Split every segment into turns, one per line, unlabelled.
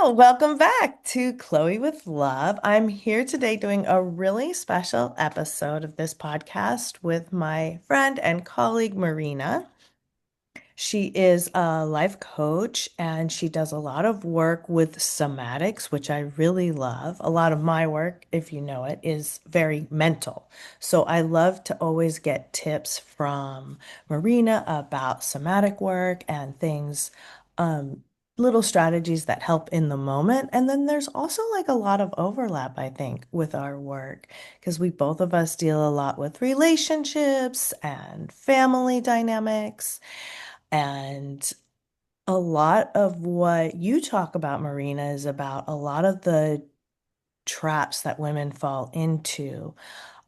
So, welcome back to Chloe with Love. I'm here today doing a really special episode of this podcast with my friend and colleague, Marina. She is a life coach and she does a lot of work with somatics, which I really love. A lot of my work, if you know it, is very mental. So I love to always get tips from Marina about somatic work and things, um, little strategies that help in the moment. And then there's also like a lot of overlap, I think, with our work because we both of us deal a lot with relationships and family dynamics. And a lot of what you talk about, Marina, is about a lot of the traps that women fall into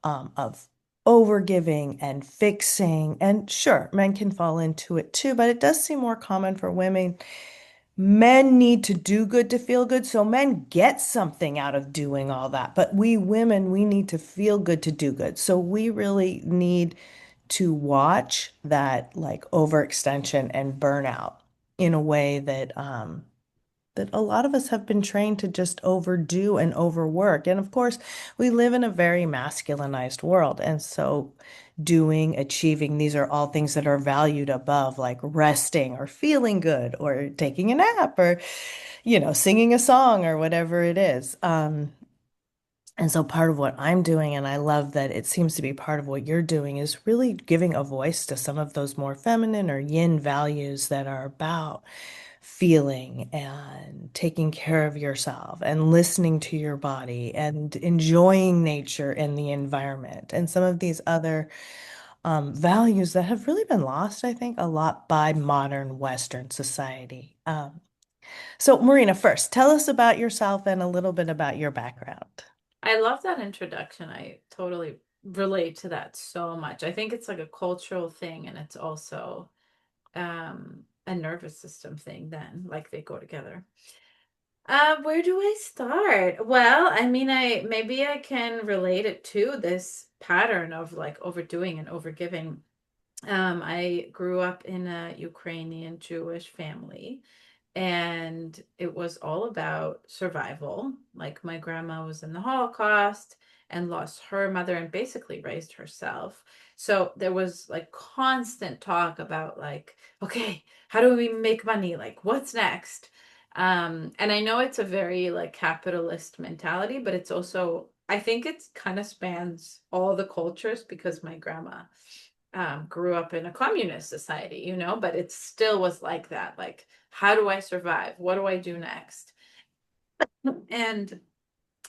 of overgiving and fixing. And sure, men can fall into it too, but it does seem more common for women. Men need to do good to feel good, so men get something out of doing all that. But we women, we need to feel good to do good. So we really need to watch that like overextension and burnout in a way that a lot of us have been trained to just overdo and overwork. And of course, we live in a very masculinized world. And so doing, achieving, these are all things that are valued above, like resting or feeling good or taking a nap or, singing a song or whatever it is. And so part of what I'm doing, and I love that it seems to be part of what you're doing, is really giving a voice to some of those more feminine or yin values that are about feeling and taking care of yourself and listening to your body and enjoying nature and the environment and some of these other values that have really been lost, I think, a lot by modern Western society. So, Marina, first, tell us about yourself and a little bit about your background.
I love that introduction. I totally relate to that so much. I think it's like a cultural thing and it's also a nervous system thing then, like they go together. Where do I start? Well, I mean, I maybe I can relate it to this pattern of like overdoing and overgiving. I grew up in a Ukrainian Jewish family, and it was all about survival. Like my grandma was in the Holocaust and lost her mother and basically raised herself. So there was like constant talk about like, okay, how do we make money? Like, what's next? And I know it's a very like capitalist mentality, but it's also I think it kind of spans all the cultures because my grandma grew up in a communist society, but it still was like that. Like, how do I survive? What do I do next? And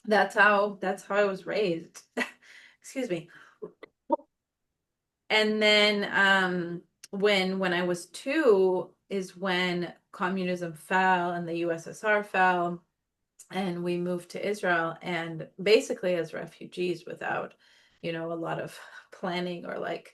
that's how I was raised. Excuse me. And then when I was two is when communism fell and the USSR fell and we moved to Israel and basically as refugees without, a lot of planning or like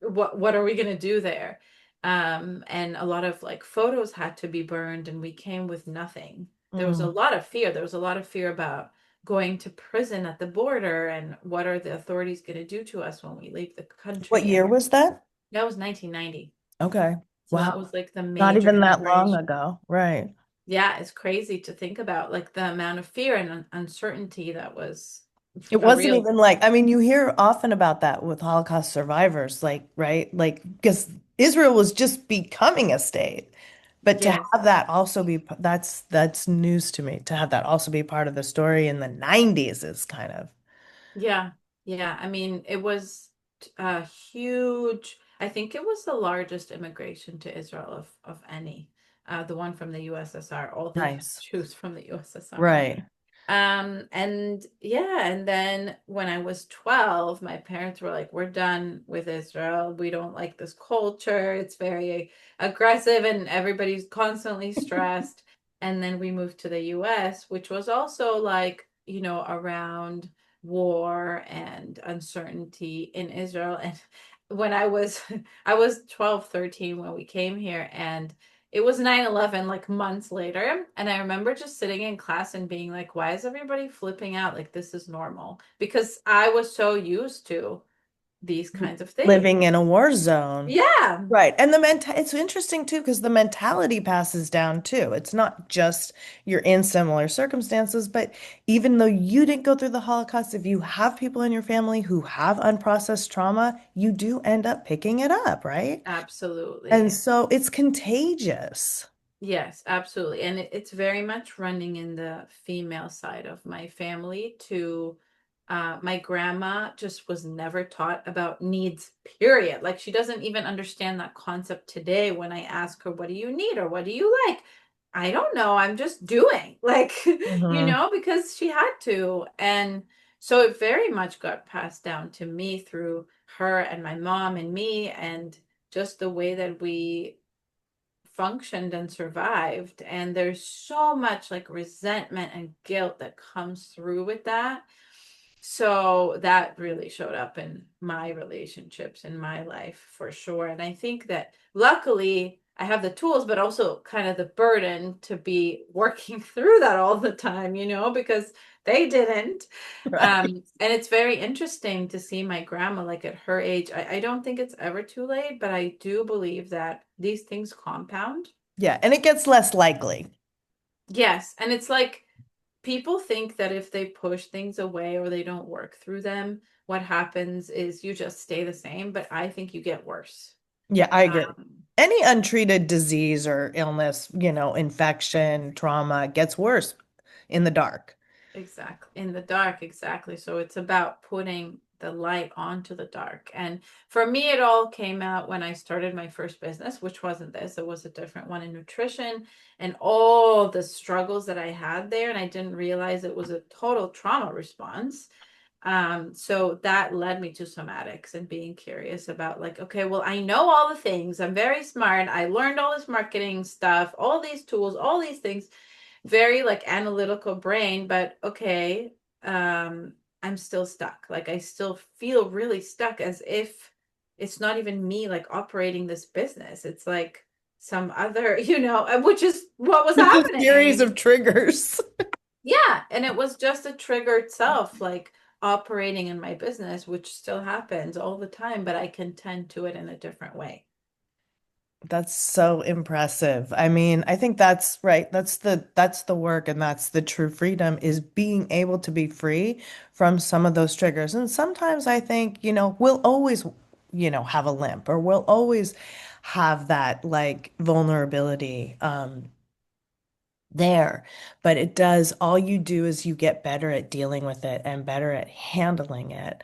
what are we going to do there? And a lot of like photos had to be burned and we came with nothing. There was a
Mm.
lot of fear. There was a lot of fear about going to prison at the border and what are the authorities going to do to us when we leave the
What
country.
year
And
was that?
that was 1990.
Okay.
So that
Wow.
was like the
Not
major
even that long
immigration.
ago. Right.
Yeah, it's crazy to think about like the amount of fear and uncertainty that was
It
a
wasn't
real.
even like, I mean, you hear often about that with Holocaust survivors, like, right? Like, because Israel was just becoming a state. But to
Yes.
have that also be, that's news to me. To have that also be part of the story in the 90s is kind of
Yeah, yeah. I mean, it was a huge, I think it was the largest immigration to Israel of any. The one from the USSR, all the
nice.
Jews from the USSR.
Right.
And yeah, and then when I was 12, my parents were like, we're done with Israel. We don't like this culture. It's very aggressive and everybody's constantly stressed. And then we moved to the US, which was also like, around war and uncertainty in Israel. And when I was 12, 13 when we came here and it was 9/11 like months later. And I remember just sitting in class and being like, why is everybody flipping out? Like, this is normal. Because I was so used to these kinds of
living
things.
in a war zone.
Yeah,
Right. And it's interesting too, because the mentality passes down too. It's not just you're in similar circumstances, but even though you didn't go through the Holocaust, if you have people in your family who have unprocessed trauma, you do end up picking it up, right? And
absolutely.
so it's contagious.
Yes, absolutely. And it's very much running in the female side of my family to my grandma just was never taught about needs, period. Like she doesn't even understand that concept today when I ask her, what do you need or what do you like? I don't know. I'm just doing like,
Hmm.
because she had to. And so it very much got passed down to me through her and my mom and me and just the way that we functioned and survived. And there's so much like resentment and guilt that comes through with that. So that really showed up in my relationships in my life for sure. And I think that luckily I have the tools, but also kind of the burden to be working through that all the time, because they didn't.
Right.
And it's very interesting to see my grandma, like at her age. I don't think it's ever too late, but I do believe that these things compound.
Yeah. And it gets less likely.
Yes. And it's like people think that if they push things away or they don't work through them, what happens is you just stay the same. But I think you get worse.
Yeah, I agree.
Um,
Any untreated disease or illness, infection, trauma gets worse in the dark.
Exactly. In the dark, exactly. So it's about putting the light onto the dark. And for me, it all came out when I started my first business, which wasn't this, it was a different one in nutrition and all the struggles that I had there. And I didn't realize it was a total trauma response. So that led me to somatics and being curious about like, okay, well, I know all the things. I'm very smart. I learned all this marketing stuff, all these tools, all these things very like analytical brain, but okay, I'm still stuck. Like I still feel really stuck as if it's not even me like operating this business. It's like some other, which is what was
It's a series
happening.
of triggers.
Yeah, and it was just a trigger itself, like operating in my business, which still happens all the time, but I can tend to it in a different way.
That's so impressive. I mean, I think that's right. That's the work and that's the true freedom is being able to be free from some of those triggers. And sometimes I think, we'll always, have a limp or we'll always have that like vulnerability there. But it does, all you do is you get better at dealing with it and better at handling it.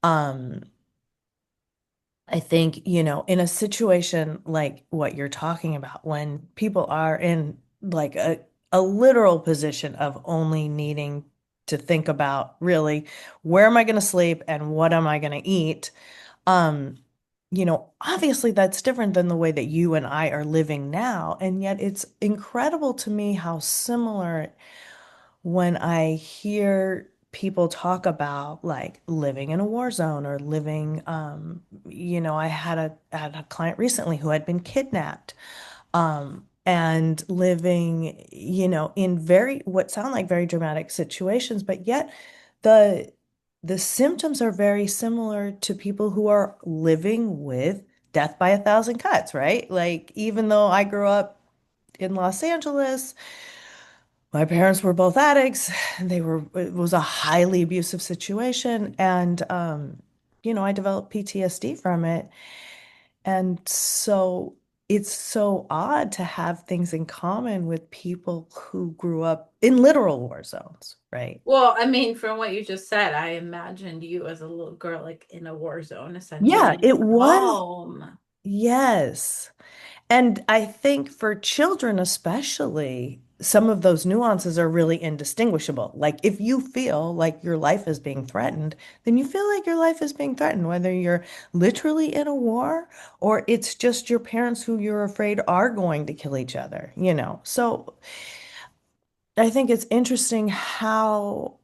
Um, I think, in a situation like what you're talking about, when people are in like a literal position of only needing to think about really where am I going to sleep and what am I going to eat, um, obviously that's different than the way that you and I are living now. And yet it's incredible to me how similar when I hear people talk about like living in a war zone or living, I had a client recently who had been kidnapped, and living, in very what sound like very dramatic situations, but yet the the symptoms are very similar to people who are living with death by a thousand cuts, right? Like even though I grew up in Los Angeles, my parents were both addicts. It was a highly abusive situation. And, I developed PTSD from it. And so it's so odd to have things in common with people who grew up in literal war zones, right?
Well, I mean, from what you just said, I imagined you as a little girl, like in a war zone,
Yeah,
essentially
it was.
home.
Yes. And I think for children especially, some of those nuances are really indistinguishable. Like if you feel like your life is being threatened, then you feel like your life is being threatened, whether you're literally in a war or it's just your parents who you're afraid are going to kill each other. So I think it's interesting how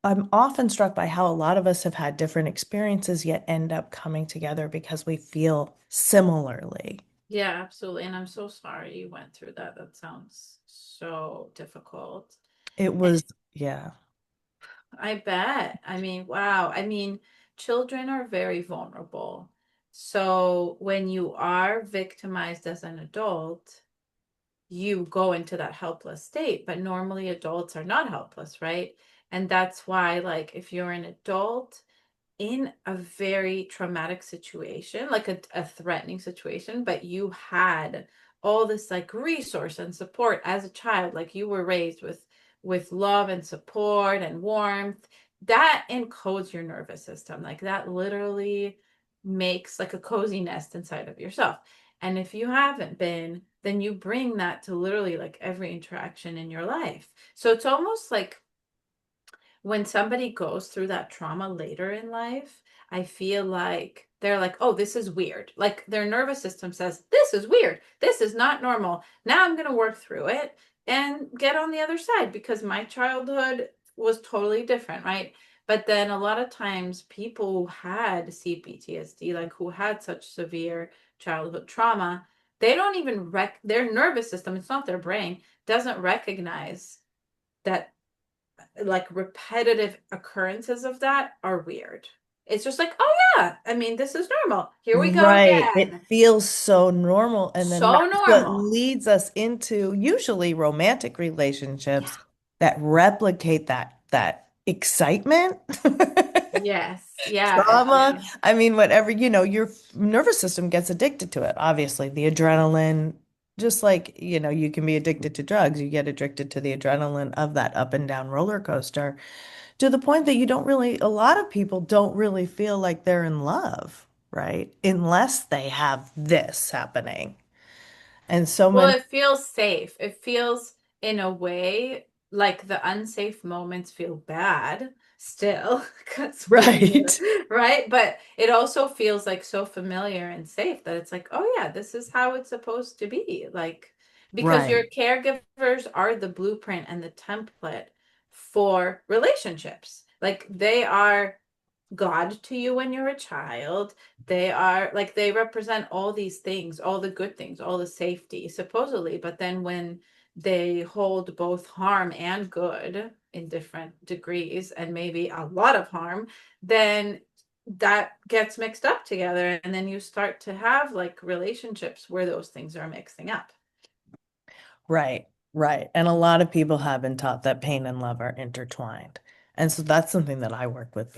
I'm often struck by how a lot of us have had different experiences yet end up coming together because we feel similarly.
Yeah, absolutely. And I'm so sorry you went through that. That sounds so difficult.
It
And
was, yeah.
I bet. I mean, wow. I mean, children are very vulnerable. So when you are victimized as an adult, you go into that helpless state. But normally adults are not helpless, right? And that's why, like, if you're an adult in a very traumatic situation, like a threatening situation, but you had all this like resource and support as a child, like you were raised with love and support and warmth, that encodes your nervous system. Like that literally makes like a cozy nest inside of yourself. And if you haven't been, then you bring that to literally like every interaction in your life. So it's almost like when somebody goes through that trauma later in life, I feel like they're like, oh, this is weird. Like their nervous system says, this is weird. This is not normal. Now I'm going to work through it and get on the other side because my childhood was totally different, right? But then a lot of times people who had CPTSD, like who had such severe childhood trauma, they don't even their nervous system, it's not their brain, doesn't recognize that like repetitive occurrences of that are weird. It's just like, oh yeah, I mean, this is normal. Here we go
Right. It
again.
feels so normal. And then
So
that's what
normal.
leads us into usually romantic relationships that replicate that excitement.
Yes. Yeah.
Trauma. I mean, whatever, your nervous system gets addicted to it. Obviously, the adrenaline, just like, you can be addicted to drugs, you get addicted to the adrenaline of that up and down roller coaster to the point that a lot of people don't really feel like they're in love, right? Unless they have this happening. And so
Well,
many,
it feels safe. It feels in a way like the unsafe moments feel bad still because
right,
right? But it also feels like so familiar and safe that it's like, oh yeah, this is how it's supposed to be. Like, because your
right,
caregivers are the blueprint and the template for relationships. Like they are God to you when you're a child. They are like they represent all these things, all the good things, all the safety, supposedly. But then when they hold both harm and good in different degrees, and maybe a lot of harm, then that gets mixed up together. And then you start to have like relationships where those things are mixing up.
right, right. And a lot of people have been taught that pain and love are intertwined. And so that's something that I work with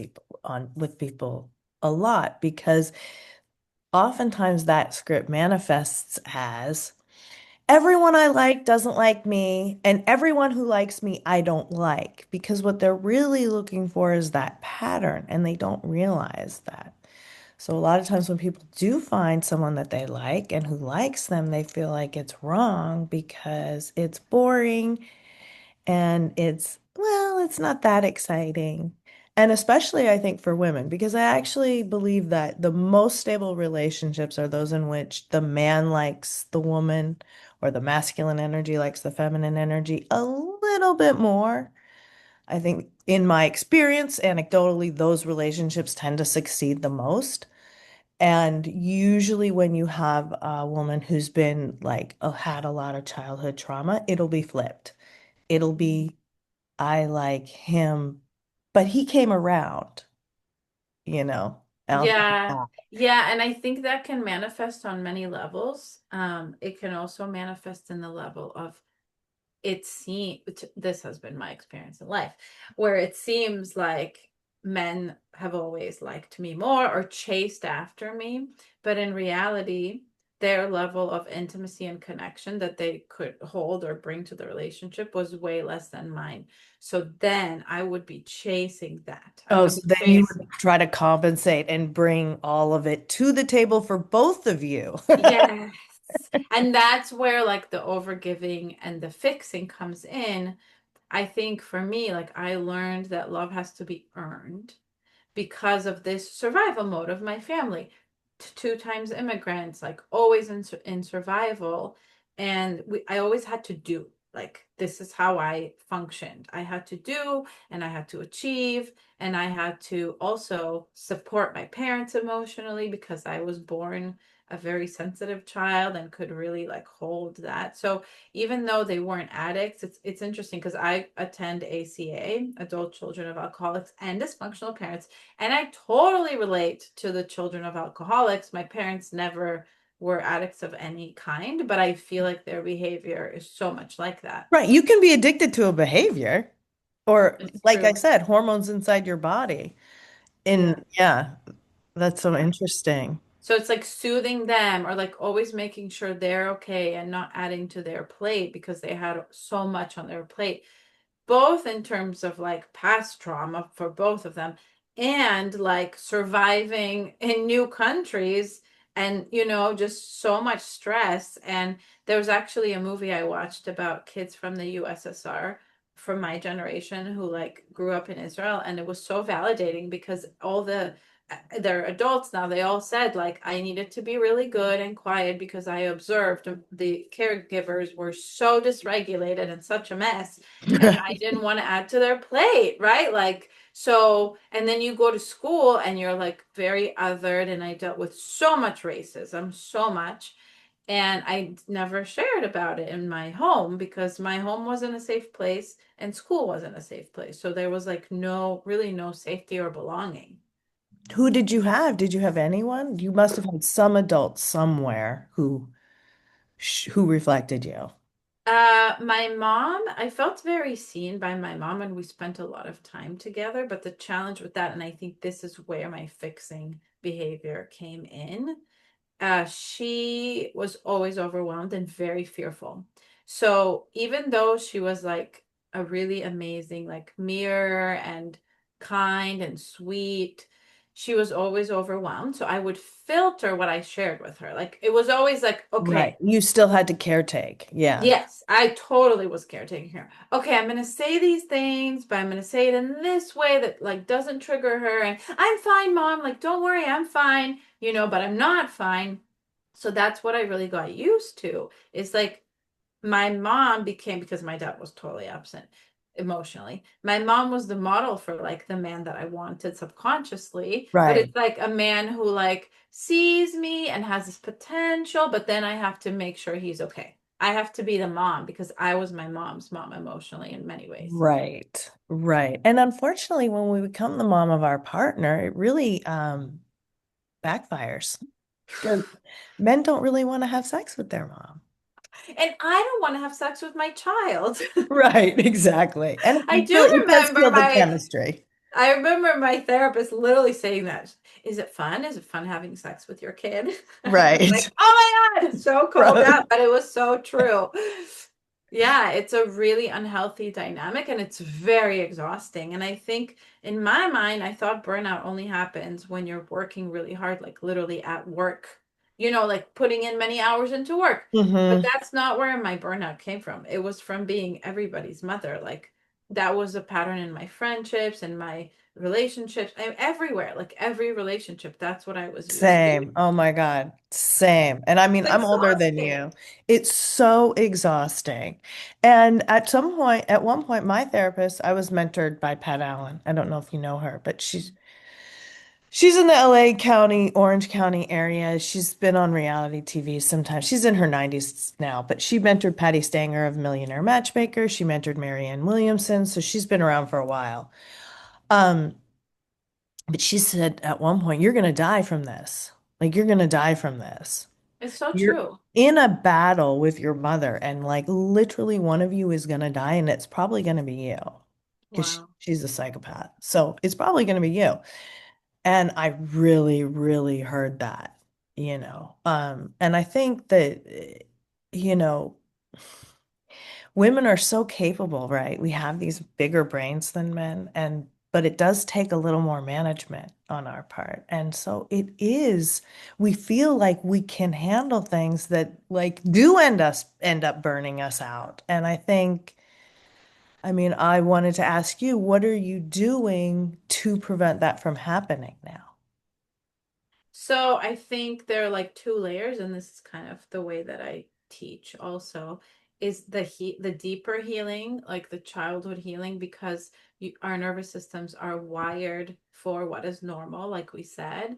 people a lot because oftentimes that script manifests as everyone I like doesn't like me, and everyone who likes me, I don't like. Because what they're really looking for is that pattern, and they don't realize that. So, a lot of times when people do find someone that they like and who likes them, they feel like it's wrong because it's boring and it's not that exciting. And especially, I think, for women, because I actually believe that the most stable relationships are those in which the man likes the woman or the masculine energy likes the feminine energy a little bit more. I think, in my experience, anecdotally, those relationships tend to succeed the most. And usually, when you have a woman who's been like, had a lot of childhood trauma, it'll be flipped. It'll be I like him, but he came around, you know. I'll take
Yeah.
that.
Yeah, and I think that can manifest on many levels. It can also manifest in the level of it seems this has been my experience in life where it seems like men have always liked me more or chased after me, but in reality their level of intimacy and connection that they could hold or bring to the relationship was way less than mine. So then I would be chasing that. I
Oh,
would
so
be
then you would
chasing.
try to compensate and bring all of it to the table for both of you.
Yes. And that's where like the overgiving and the fixing comes in. I think for me, like I learned that love has to be earned because of this survival mode of my family. Two times immigrants, like always in survival. And I always had to do, like, this is how I functioned. I had to do, and I had to achieve, and I had to also support my parents emotionally because I was born a very sensitive child and could really like hold that. So even though they weren't addicts, it's interesting because I attend ACA, Adult Children of Alcoholics and Dysfunctional Parents, and I totally relate to the children of alcoholics. My parents never were addicts of any kind, but I feel like their behavior is so much like that.
Right. You can be addicted to a behavior or,
It's
like I
true.
said, hormones inside your body.
Yeah.
Yeah, that's so
Yeah.
interesting.
So it's like soothing them or like always making sure they're okay and not adding to their plate because they had so much on their plate, both in terms of like past trauma for both of them and like surviving in new countries and just so much stress. And there was actually a movie I watched about kids from the USSR from my generation who like grew up in Israel, and it was so validating because all they're adults now. They all said like I needed to be really good and quiet because I observed the caregivers were so dysregulated and such a mess, and I didn't want to add to their plate, right? Like, so, and then you go to school and you're like very othered, and I dealt with so much racism, so much. And I never shared about it in my home because my home wasn't a safe place and school wasn't a safe place. So there was like really no safety or belonging.
Who did you have? Did you have anyone? You must have had some adult somewhere who reflected you.
My mom, I felt very seen by my mom and we spent a lot of time together. But the challenge with that, and I think this is where my fixing behavior came in, she was always overwhelmed and very fearful. So even though she was like a really amazing, like mirror and kind and sweet, she was always overwhelmed. So I would filter what I shared with her. Like it was always like,
Right.
okay,
You still had to caretake. Yeah.
yes, I totally was caretaking her. Okay, I'm gonna say these things, but I'm gonna say it in this way that like doesn't trigger her. And I'm fine, mom. Like, don't worry, I'm fine, but I'm not fine. So that's what I really got used to. It's like my mom became, because my dad was totally absent emotionally. My mom was the model for like the man that I wanted subconsciously, but
Right.
it's like a man who like sees me and has this potential, but then I have to make sure he's okay. I have to be the mom because I was my mom's mom emotionally in many ways.
Right. Right. And unfortunately, when we become the mom of our partner, it really backfires because men don't really want to have sex with their mom.
And I don't want to have sex with my child.
Right, exactly. And
I do
it does
remember
kill the
my
chemistry.
I remember my therapist literally saying that. Is it fun? Is it fun having sex with your kid? I was
Right.
like, oh my God, it's so called
Right.
out, but it was so true. Yeah, it's a really unhealthy dynamic and it's very exhausting. And I think in my mind, I thought burnout only happens when you're working really hard, like literally at work, like putting in many hours into work. But
Hmm.
that's not where my burnout came from. It was from being everybody's mother. Like that was a pattern in my friendships and my relationships and everywhere, like every relationship. That's what I was used to.
Same. Oh my God. Same. And I mean,
It's
I'm older than
exhausting.
you. It's so exhausting. And at one point, my therapist, I was mentored by Pat Allen. I don't know if you know her, but she's in the LA County, Orange County area. She's been on reality TV sometimes. She's in her 90s now, but she mentored Patty Stanger of Millionaire Matchmaker. She mentored Marianne Williamson, so she's been around for a while. Um, but she said at one point, you're going to die from this. Like, you're going to die from this.
It's so
You're
true.
in a battle with your mother, and like literally one of you is going to die, and it's probably going to be you because
Wow.
she's a psychopath. So it's probably going to be you. And I really, really heard that, you know. And I think that, you know, women are so capable, right? We have these bigger brains than men, and but it does take a little more management on our part. And so we feel like we can handle things that like do end up burning us out. And I mean, I wanted to ask you, what are you doing to prevent that from happening now?
So I think there are like two layers, and this is kind of the way that I teach also, is the deeper healing, like the childhood healing, because our nervous systems are wired for what is normal, like we said.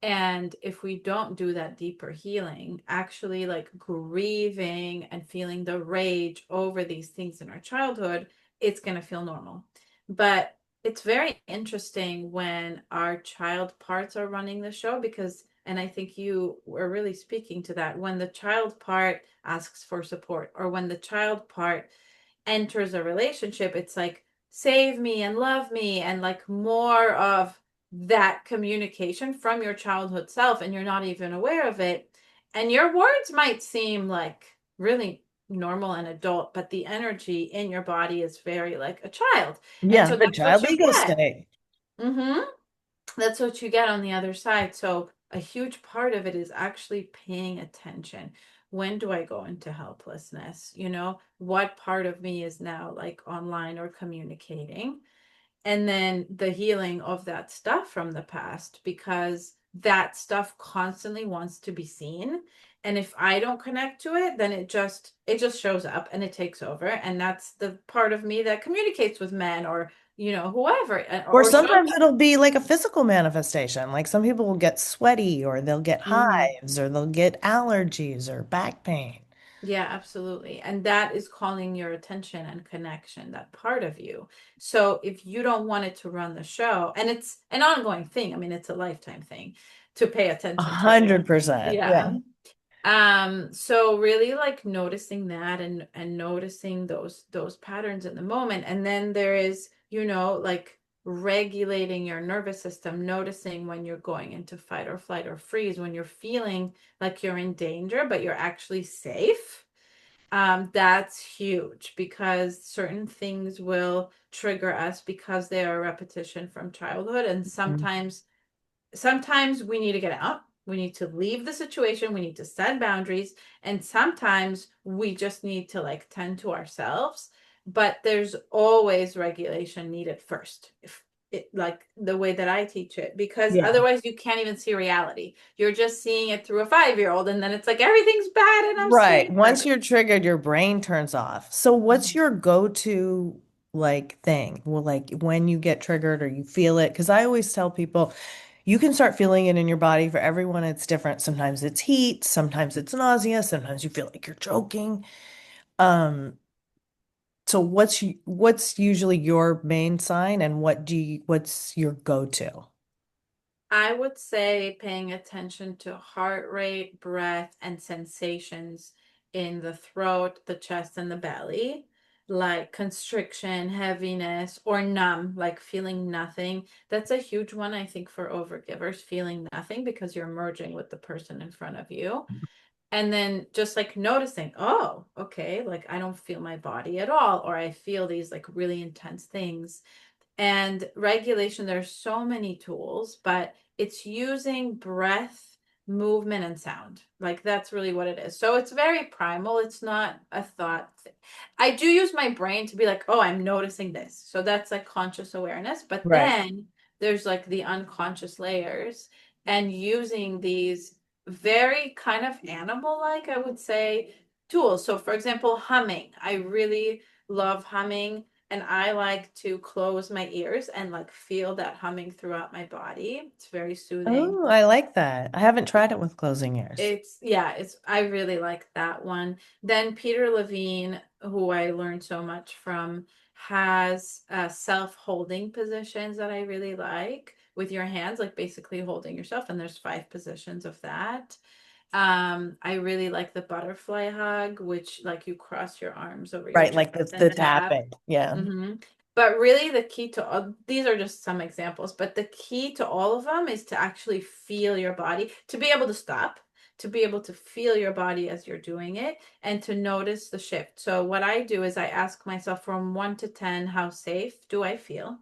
And if we don't do that deeper healing, actually like grieving and feeling the rage over these things in our childhood, it's going to feel normal. But it's very interesting when our child parts are running the show because, and I think you were really speaking to that, when the child part asks for support or when the child part enters a relationship, it's like, save me and love me, and like more of that communication from your childhood self, and you're not even aware of it. And your words might seem like really normal and adult, but the energy in your body is very like a child. And
Yeah,
so
the
that's what
child
you
ego
get.
state.
Mm-hmm. That's what you get on the other side. So a huge part of it is actually paying attention. When do I go into helplessness? You know, what part of me is now like online or communicating? And then the healing of that stuff from the past, because that stuff constantly wants to be seen. And if I don't connect to it, then it just shows up and it takes over. And that's the part of me that communicates with men or whoever,
Or
or shows
sometimes it'll be like a physical manifestation. Like some people will get sweaty or they'll get
up.
hives or they'll get allergies or back pain.
Yeah, absolutely. And that is calling your attention and connection, that part of you. So if you don't want it to run the show, and it's an ongoing thing, I mean, it's a lifetime thing to pay
A
attention to it.
100%. Yeah.
Yeah. So really like noticing that and noticing those patterns in the moment. And then there is, like regulating your nervous system, noticing when you're going into fight or flight or freeze, when you're feeling like you're in danger, but you're actually safe. That's huge because certain things will trigger us because they are a repetition from childhood. And sometimes we need to get out. We need to leave the situation. We need to set boundaries. And sometimes we just need to like tend to ourselves. But there's always regulation needed first. If it, like the way that I teach it, because
Yeah.
otherwise you can't even see reality. You're just seeing it through a 5-year-old, and then it's like everything's bad and I'm
Right.
safe.
Once you're triggered, your brain turns off. So what's
Mhm.
your go-to like thing? Well, like when you get triggered or you feel it, because I always tell people you can start feeling it in your body. For everyone, it's different. Sometimes it's heat, sometimes it's nausea, sometimes you feel like you're choking. Um, so what's usually your main sign and what's your go-to?
I would say paying attention to heart rate, breath, and sensations in the throat, the chest, and the belly, like constriction, heaviness, or numb, like feeling nothing. That's a huge one, I think, for overgivers, feeling nothing because you're merging with the person in front of you. And then just like noticing, oh, okay, like I don't feel my body at all, or I feel these like really intense things. And regulation, there's so many tools, but it's using breath, movement, and sound. Like that's really what it is. So it's very primal. It's not a thought thing. I do use my brain to be like, oh, I'm noticing this. So that's like conscious awareness. But
Right.
then there's like the unconscious layers and using these very kind of animal like, I would say, tools. So, for example, humming. I really love humming, and I like to close my ears and like feel that humming throughout my body. It's very soothing.
Oh, I like that. I haven't tried it with closing ears.
I really like that one. Then Peter Levine, who I learned so much from, has self-holding positions that I really like with your hands, like basically holding yourself. And there's 5 positions of that. I really like the butterfly hug, which like you cross your arms over your
Right,
chest
like the
and
the
tap.
tapping. Yeah.
hmm But really, the key to all these are just some examples, but the key to all of them is to actually feel your body, to be able to stop, to be able to feel your body as you're doing it, and to notice the shift. So, what I do is I ask myself from 1 to 10, how safe do I feel?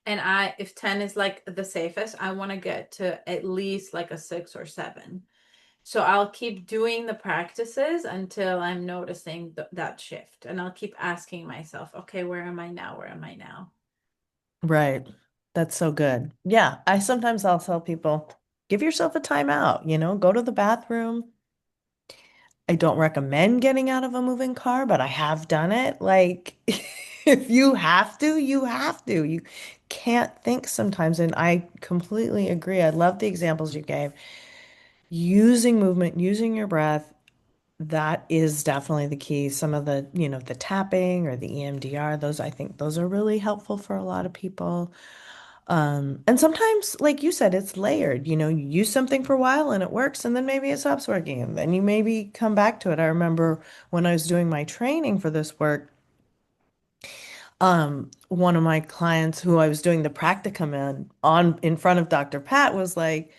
And if 10 is like the safest, I want to get to at least like a 6 or 7. So I'll keep doing the practices until I'm noticing that shift. And I'll keep asking myself, okay, where am I now? Where am I now?
Right. That's so good. Yeah, I sometimes I'll tell people, give yourself a timeout, go to the bathroom. I don't recommend getting out of a moving car, but I have done it. Like if you have to, you have to. can't think sometimes. And I completely agree. I love the examples you gave. Using movement, using your breath, that is definitely the key. Some of the, the tapping or the EMDR, those I think those are really helpful for a lot of people. And sometimes, like you said, it's layered. You use something for a while and it works, and then maybe it stops working, and then you maybe come back to it. I remember when I was doing my training for this work, one of my clients who I was doing the practicum in front of Dr. Pat was like,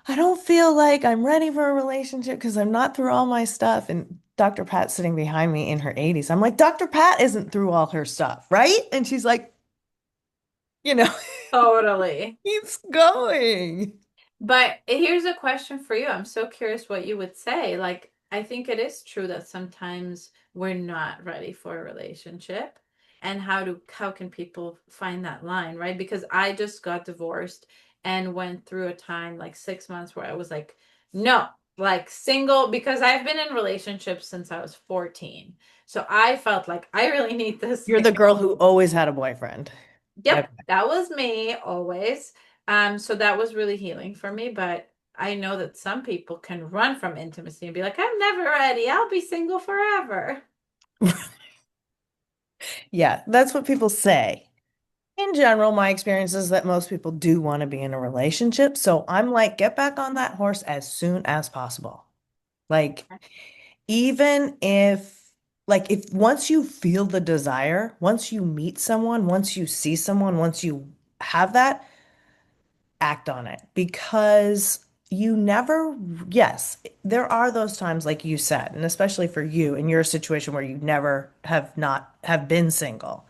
I don't feel like I'm ready for a relationship because I'm not through all my stuff. And Dr. Pat's sitting behind me in her 80s. I'm like, Dr. Pat isn't through all her stuff, right? And she's like, you know,
Totally.
keeps going.
But here's a question for you. I'm so curious what you would say. Like, I think it is true that sometimes we're not ready for a relationship. And how can people find that line, right? Because I just got divorced and went through a time like 6 months where I was like, no, like single, because I've been in relationships since I was 14. So I felt like I really need this.
You're the girl who always had a boyfriend.
Yep,
Okay.
that was me always. So that was really healing for me, but I know that some people can run from intimacy and be like, I'm never ready. I'll be single forever.
Yeah, that's what people say. In general, my experience is that most people do want to be in a relationship. So I'm like, get back on that horse as soon as possible. Like, even if once you feel the desire, once you meet someone, once you see someone, once you have that, act on it because you never, yes, there are those times like you said, and especially for you in your situation where you never have not have been single,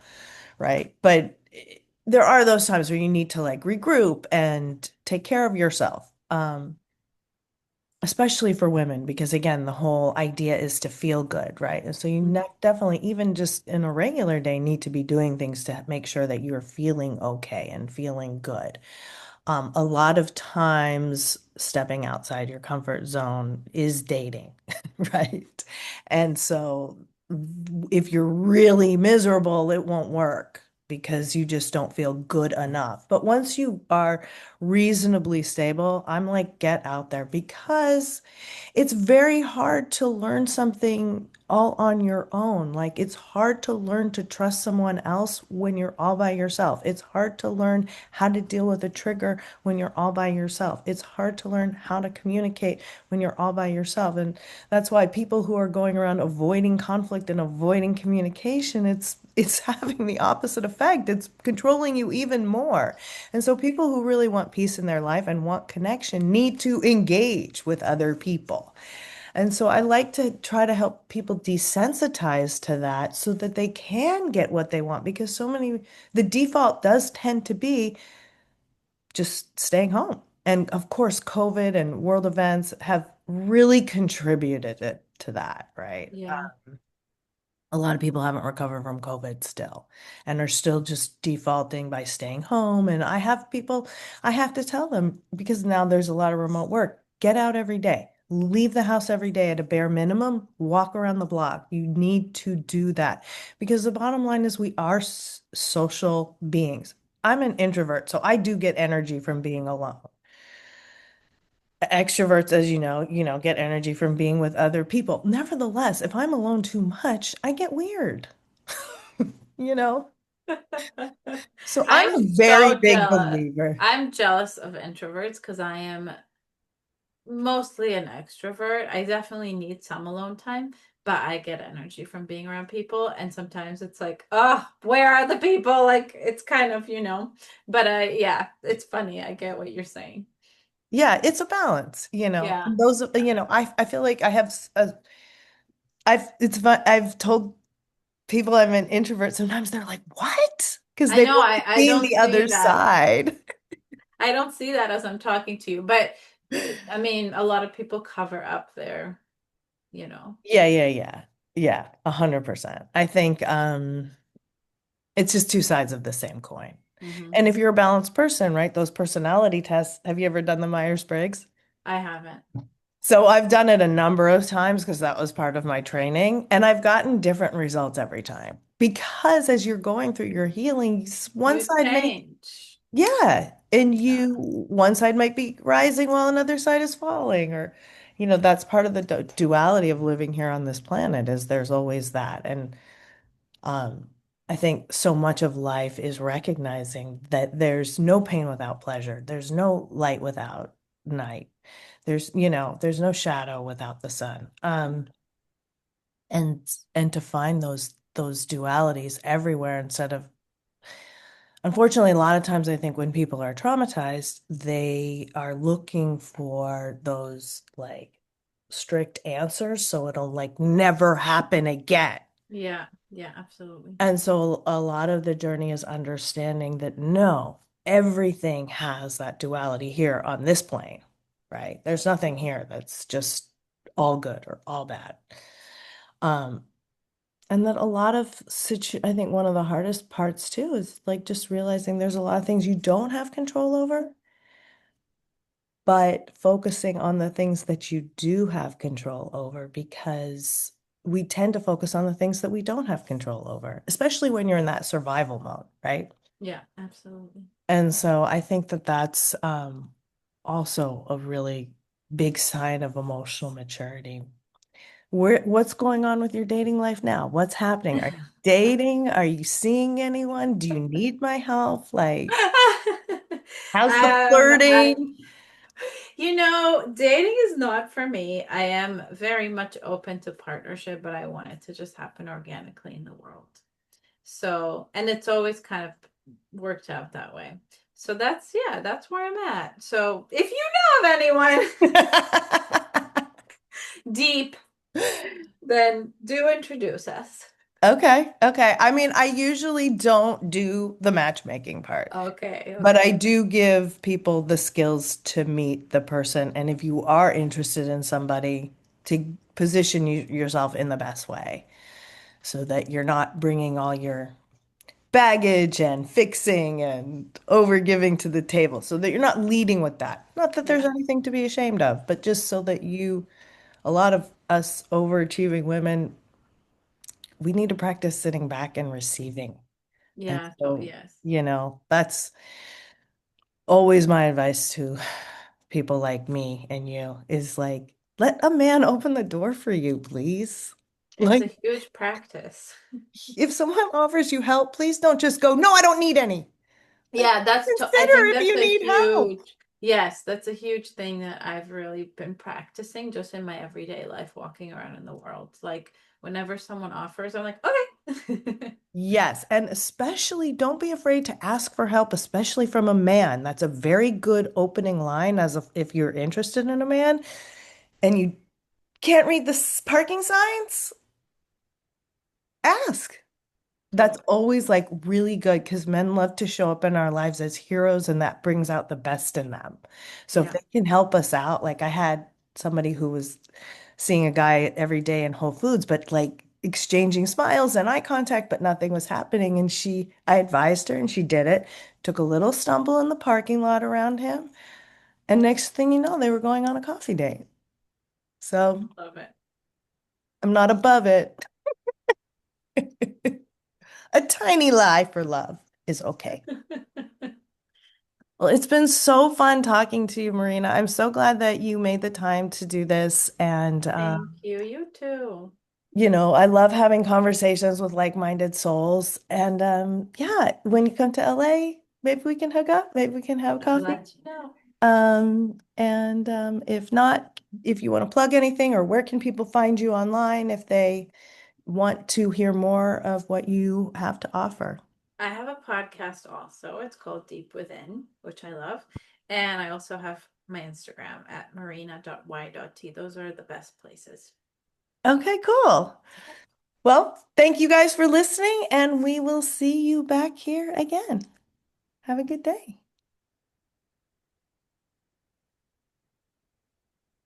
right? But there are those times where you need to like regroup and take care of yourself. Especially for women, because again, the whole idea is to feel good, right? And so you definitely, even just in a regular day, need to be doing things to make sure that you're feeling okay and feeling good. A lot of times, stepping outside your comfort zone is dating, right? And so, if you're really miserable, it won't work because you just don't feel good enough. But once you are reasonably stable, I'm like, get out there because it's very hard to learn something all on your own. Like it's hard to learn to trust someone else when you're all by yourself. It's hard to learn how to deal with a trigger when you're all by yourself. It's hard to learn how to communicate when you're all by yourself. And that's why people who are going around avoiding conflict and avoiding communication, it's having the opposite effect. It's controlling you even more. And so people who really want peace in their life and want connection need to engage with other people. And so I like to try to help people desensitize to that so that they can get what they want because the default does tend to be just staying home. And of course, COVID and world events have really contributed to that, right?
Yeah.
A lot of people haven't recovered from COVID still and are still just defaulting by staying home. And I have to tell them because now there's a lot of remote work. Get out every day. Leave the house every day at a bare minimum. Walk around the block. You need to do that because the bottom line is we are social beings. I'm an introvert, so I do get energy from being alone. Extroverts, as get energy from being with other people. Nevertheless, if I'm alone too much, I get weird, you know? So I'm
I'm
a very
so
big
jealous.
believer.
I'm jealous of introverts because I am mostly an extrovert. I definitely need some alone time, but I get energy from being around people. And sometimes it's like, oh, where are the people? Like it's kind of, but yeah, it's funny. I get what you're saying.
Yeah, it's a balance, you know.
Yeah.
And those, I feel like I have, it's fun. I've told people I'm an introvert. Sometimes they're like, what? Because
I
they've
know
only
I
seen
don't
the
see
other
that.
side.
I don't see that as I'm talking to you, but I mean, a lot of people cover up their, you know.
Yeah, yeah, yeah. Yeah, 100%. I think, it's just two sides of the same coin.
Hmm.
And if you're a balanced person, right, those personality tests, have you ever done the Myers-Briggs?
I haven't.
So I've done it a number of times because that was part of my training, and I've gotten different results every time. because as you're going through your healing, one
You
side may,
change.
yeah, and
Yeah.
one side might be rising while another side is falling, or, that's part of the duality of living here on this planet is there's always that. And um, I think so much of life is recognizing that there's no pain without pleasure. There's no light without night. There's no shadow without the sun. And to find those dualities everywhere instead of, unfortunately, a lot of times I think when people are traumatized, they are looking for those like strict answers so it'll like never happen again.
Yeah. Yeah, absolutely.
And so a lot of the journey is understanding that no, everything has that duality here on this plane, right? There's nothing here that's just all good or all bad. Um, and that a lot of I think one of the hardest parts too is like just realizing there's a lot of things you don't have control over, but focusing on the things that you do have control over because we tend to focus on the things that we don't have control over, especially when you're in that survival mode, right?
Yeah, absolutely.
And so I think that that's also a really big sign of emotional maturity. What's going on with your dating life now? What's happening? Are you dating? Are you seeing anyone? Do you need my help? Like, how's the
I
flirting?
dating is not for me. I am very much open to partnership, but I want it to just happen organically in the world. So, and it's always kind of worked out that way. So that's where I'm at. So, if you know of anyone deep, then do introduce us.
Okay, okay. I mean, I usually don't do the matchmaking part,
Okay,
but I
okay.
do give people the skills to meet the person. And if you are interested in somebody, to position yourself in the best way so that you're not bringing all your baggage and fixing and over giving to the table, so that you're not leading with that. Not that there's
Yeah.
anything to be ashamed of, but just so that a lot of us overachieving women, we need to practice sitting back and receiving. And
Yeah, so
so,
yes.
that's always my advice to people like me and you is like, let a man open the door for you, please.
It's
Like,
a huge practice.
if someone offers you help, please don't just go, no, I don't need any. Like,
Yeah, I
consider
think
if
that's
you
a
need help.
huge, yes, that's a huge thing that I've really been practicing just in my everyday life, walking around in the world. Like whenever someone offers, I'm like, okay.
Yes, and especially don't be afraid to ask for help, especially from a man. That's a very good opening line as if you're interested in a man and you can't read the parking signs, ask. That's
Totally.
always like really good because men love to show up in our lives as heroes and that brings out the best in them. So if
Yeah.
they can help us out, like I had somebody who was seeing a guy every day in Whole Foods, but like exchanging smiles and eye contact, but nothing was happening. And I advised her and she did it, took a little stumble in the parking lot around him. And next thing you know, they were going on a coffee date. So
Love it.
I'm not above it. A tiny lie for love is okay. Well, it's been so fun talking to you, Marina. I'm so glad that you made the time to do this. And,
Thank you. You too.
I love having conversations with like-minded souls. And yeah, when you come to LA, maybe we can hook up, maybe we can have
I'll
coffee.
let you know.
And if not, if you want to plug anything or where can people find you online if they want to hear more of what you have to offer?
I have a podcast also. It's called Deep Within, which I love. And I also have my Instagram at marina.y.t. Those are the best places.
Okay, cool. Well, thank you guys for listening, and we will see you back here again. Have a good day.